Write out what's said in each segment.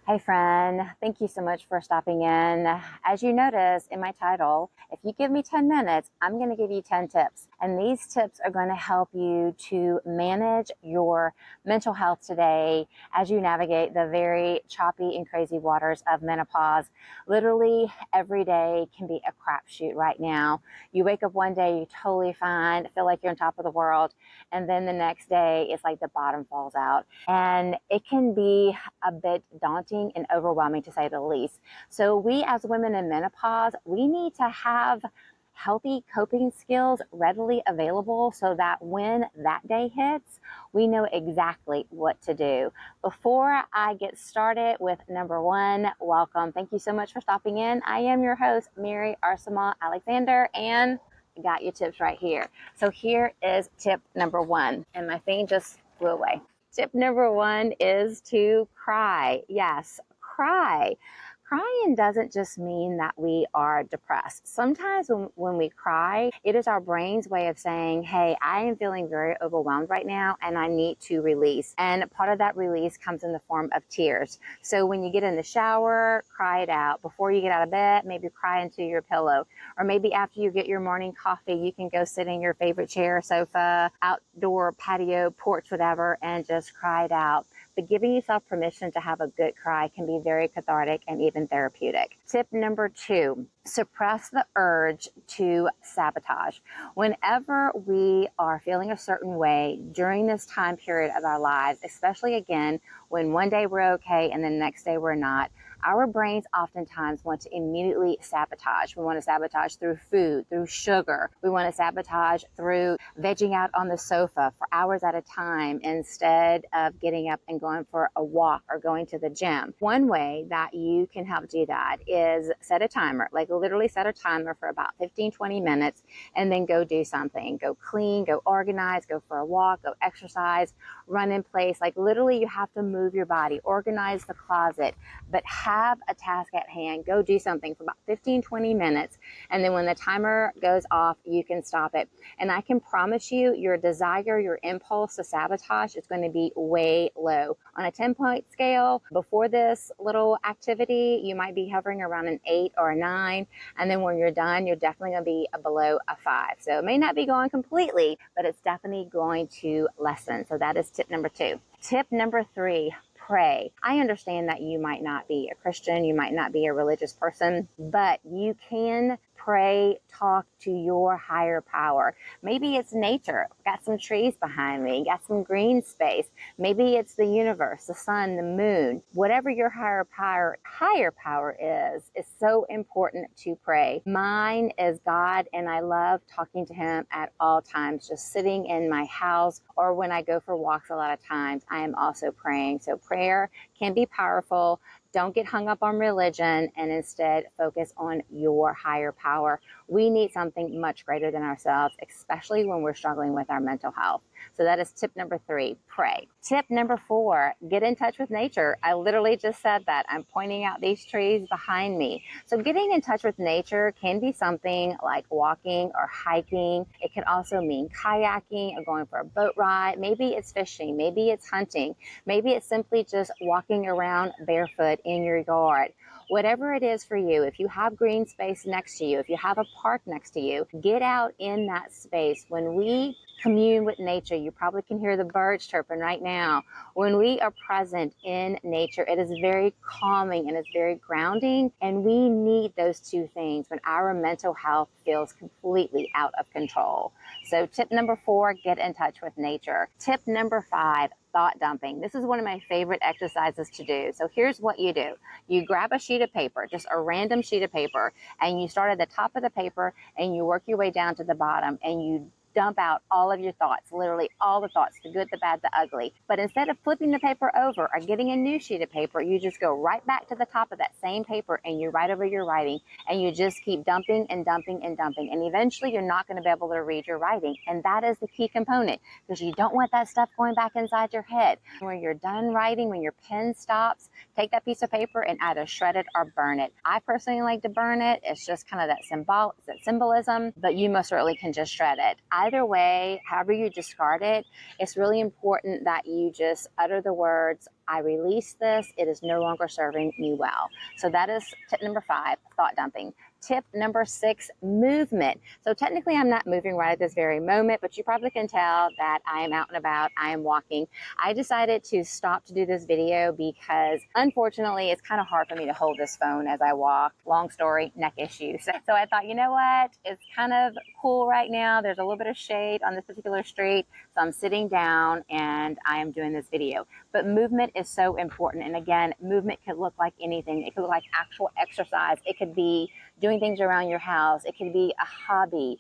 Hey friend, thank you so much for stopping in. As you notice in my title, if you give me 10 minutes, I'm going to give you 10 tips. And these tips are going to help you to manage your mental health today as you navigate the very choppy and crazy waters of menopause. Literally every day can be a crapshoot right now. You wake up one day, you're totally fine, feel like you're on top of the world. And then the next day, it's like the bottom falls out. And it can be a bit daunting and overwhelming to say the least. So we as women in menopause, we need to have healthy coping skills readily available so that when that day hits, we know exactly what to do. Before I get started with number one, welcome. Thank you so much for stopping in. I am your host, Mary Arsama Alexander, and I got your tips right here. So here is tip number one, and my thing just flew away. Tip number one is to cry. Yes, cry. Crying doesn't just mean that we are depressed. Sometimes when we cry, it is our brain's way of saying, hey, I am feeling very overwhelmed right now and I need to release. And part of that release comes in the form of tears. So when you get in the shower, cry it out. Before you get out of bed, maybe cry into your pillow. Or maybe after you get your morning coffee, you can go sit in your favorite chair, sofa, outdoor patio, porch, whatever, and just cry it out. But giving yourself permission to have a good cry can be very cathartic and even therapeutic. Tip number two, suppress the urge to sabotage. Whenever we are feeling a certain way during this time period of our lives, especially again, when one day we're okay and the next day we're not, our brains oftentimes want to immediately sabotage. We want to sabotage through food, through sugar. We want to sabotage through vegging out on the sofa for hours at a time instead of getting up and going for a walk or going to the gym. One way that you can help do that is set a timer, like literally set a timer for about 15, 20 minutes and then go do something. Go clean, go organize, go for a walk, go exercise, run in place. Like literally you have to move your body, organize the closet, but have a task at hand. Go do something for about 15, 20 minutes. And then when the timer goes off, you can stop it. And I can promise you, your desire, your impulse to sabotage is going to be way low. On a 10-point scale, before this little activity, you might be hovering around an 8 or a 9. And then when you're done, you're definitely going to be below a 5. So it may not be going completely, but it's definitely going to lessen. So that is tip number two. Tip number three, pray. I understand that you might not be a Christian, you might not be a religious person, but you can pray, talk to your higher power. Maybe it's nature. Got some trees behind me, got some green space. Maybe it's the universe, the sun, the moon. Whatever your higher power is so important to pray. Mine is God, and I love talking to him at all times, just sitting in my house or when I go for walks a lot of times, I am also praying. So prayer can be powerful. Don't get hung up on religion and instead focus on your higher power. We need something much greater than ourselves, especially when we're struggling with our mental health. So that is tip number three, pray. Tip number four, get in touch with nature. I literally just said that. I'm pointing out these trees behind me. So getting in touch with nature can be something like walking or hiking. It can also mean kayaking or going for a boat ride. Maybe it's fishing. Maybe it's hunting. Maybe it's simply just walking around barefoot in your yard. Whatever it is for you, if you have green space next to you, if you have a park next to you, get out in that space. When we commune with nature, you probably can hear the birds chirping right now. When we are present in nature, it is very calming and it's very grounding, and we need those two things when our mental health feels completely out of control. So tip number four, get in touch with nature. Tip number five, thought dumping. This is one of my favorite exercises to do. So here's what you do. You grab a sheet of paper, just a random sheet of paper, and you start at the top of the paper and you work your way down to the bottom and you dump out all of your thoughts, literally all the thoughts, the good, the bad, the ugly. But instead of flipping the paper over or getting a new sheet of paper, you just go right back to the top of that same paper and you write over your writing, and you just keep dumping and dumping and dumping. And eventually you're not going to be able to read your writing. And that is the key component, because you don't want that stuff going back inside your head. When you're done writing, when your pen stops, take that piece of paper and either shred it or burn it. I personally like to burn it. It's just kind of that symbolism, but you most certainly can just shred it. Either way, however you discard it, it's really important that you just utter the words, I release this. It is no longer serving me well. So that is tip number 5, thought dumping. Tip number 6, movement. So technically I'm not moving right at this very moment, but you probably can tell that I am out and about. I am walking. I decided to stop to do this video because unfortunately it's kind of hard for me to hold this phone as I walk. Long story, neck issues. So I thought, you know what? It's kind of cool right now. There's a little bit of shade on this particular street. So I'm sitting down and I am doing this video. But movement is so important. And again, movement could look like anything. It could look like actual exercise. It could be doing things around your house. It could be a hobby,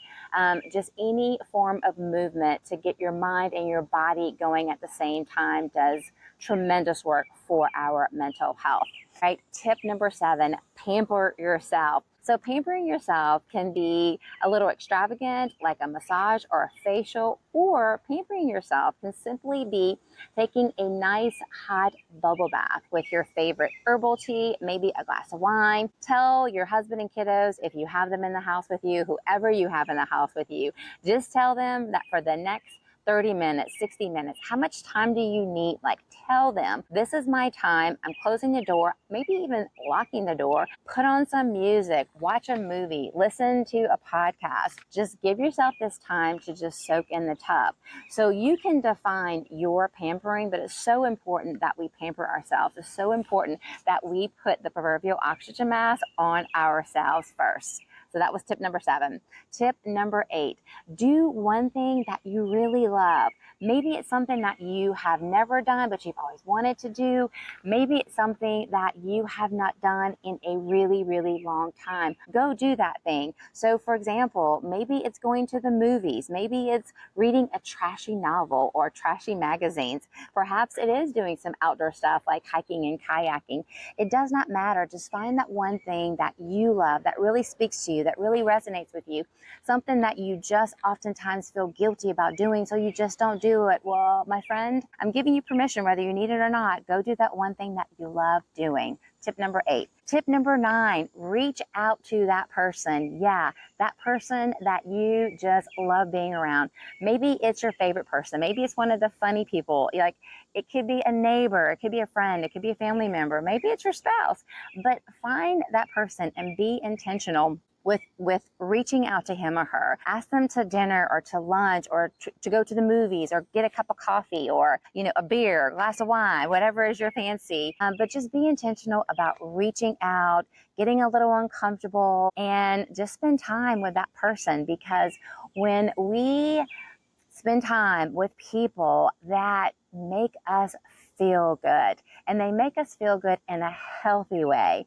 just any form of movement to get your mind and your body going at the same time does tremendous work for our mental health. Right? Tip number 7, pamper yourself. So pampering yourself can be a little extravagant, like a massage or a facial, or pampering yourself can simply be taking a nice hot bubble bath with your favorite herbal tea, maybe a glass of wine. Tell your husband and kiddos, if you have them in the house with you, whoever you have in the house with you, just tell them that for the next 30 minutes, 60 minutes, how much time do you need? Like, tell them, this is my time. I'm closing the door, maybe even locking the door. Put on some music, watch a movie, listen to a podcast. Just give yourself this time to just soak in the tub. So you can define your pampering, but it's so important that we pamper ourselves. It's so important that we put the proverbial oxygen mask on ourselves first. So that was tip number 7. Tip number 8, do one thing that you really love. Maybe it's something that you have never done, but you've always wanted to do. Maybe it's something that you have not done in a really, really long time. Go do that thing. So for example, maybe it's going to the movies. Maybe it's reading a trashy novel or trashy magazines. Perhaps it is doing some outdoor stuff like hiking and kayaking. It does not matter. Just find that one thing that you love, that really speaks to you, that really resonates with you, something that you just oftentimes feel guilty about doing, so you just don't do it. Well, my friend, I'm giving you permission, whether you need it or not. Go do that one thing that you love doing. Tip number 8. Tip number 9, reach out to that person. Yeah, that person that you just love being around. Maybe it's your favorite person. Maybe it's one of the funny people. Like, it could be a neighbor, it could be a friend, it could be a family member. Maybe it's your spouse. But find that person and be intentional with reaching out to him or her. Ask them to dinner or to lunch or to go to the movies or get a cup of coffee or, a beer, a glass of wine, whatever is your fancy. But just be intentional about reaching out, getting a little uncomfortable, and just spend time with that person, because when we spend time with people that make us feel good, and they make us feel good in a healthy way,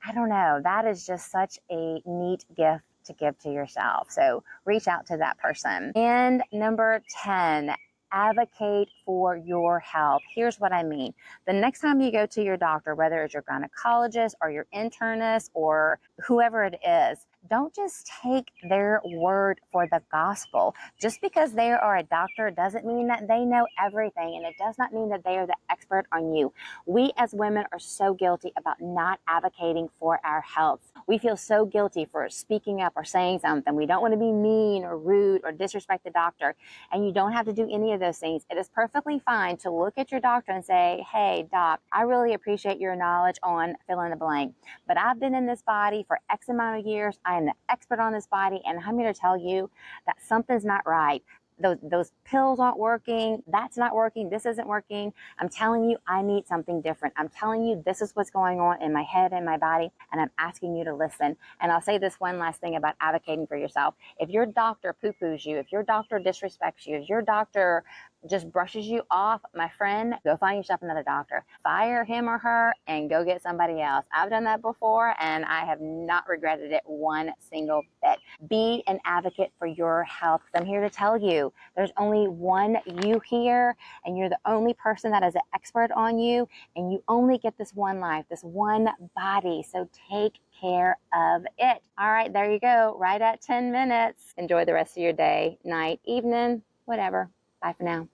I don't know, that is just such a neat gift to give to yourself. So reach out to that person. And number 10, advocate for your health. Here's what I mean. The next time you go to your doctor, whether it's your gynecologist or your internist or whoever it is, don't just take their word for the gospel. Just because they are a doctor doesn't mean that they know everything, and it does not mean that they are the expert on you. We as women are so guilty about not advocating for our health. We feel so guilty for speaking up or saying something. We don't want to be mean or rude or disrespect the doctor, and you don't have to do any of those things. It is perfectly fine to look at your doctor and say, hey, doc, I really appreciate your knowledge on fill in the blank, but I've been in this body for X amount of years. I am the expert on this body, and I'm here to tell you that something's not right. Those pills aren't working. That's not working. This isn't working. I'm telling you, I need something different. I'm telling you, this is what's going on in my head and my body, and I'm asking you to listen. And I'll say this one last thing about advocating for yourself. If your doctor poo-poos you, if your doctor disrespects you, if your doctor just brushes you off, my friend, go find yourself another doctor. Fire him or her and go get somebody else. I've done that before, and I have not regretted it one single bit. Be an advocate for your health. I'm here to tell you, there's only one you here, and you're the only person that is an expert on you, and you only get this one life, this one body. So take care of it. All right, there you go. Right at 10 minutes. Enjoy the rest of your day, night, evening, whatever. Bye for now.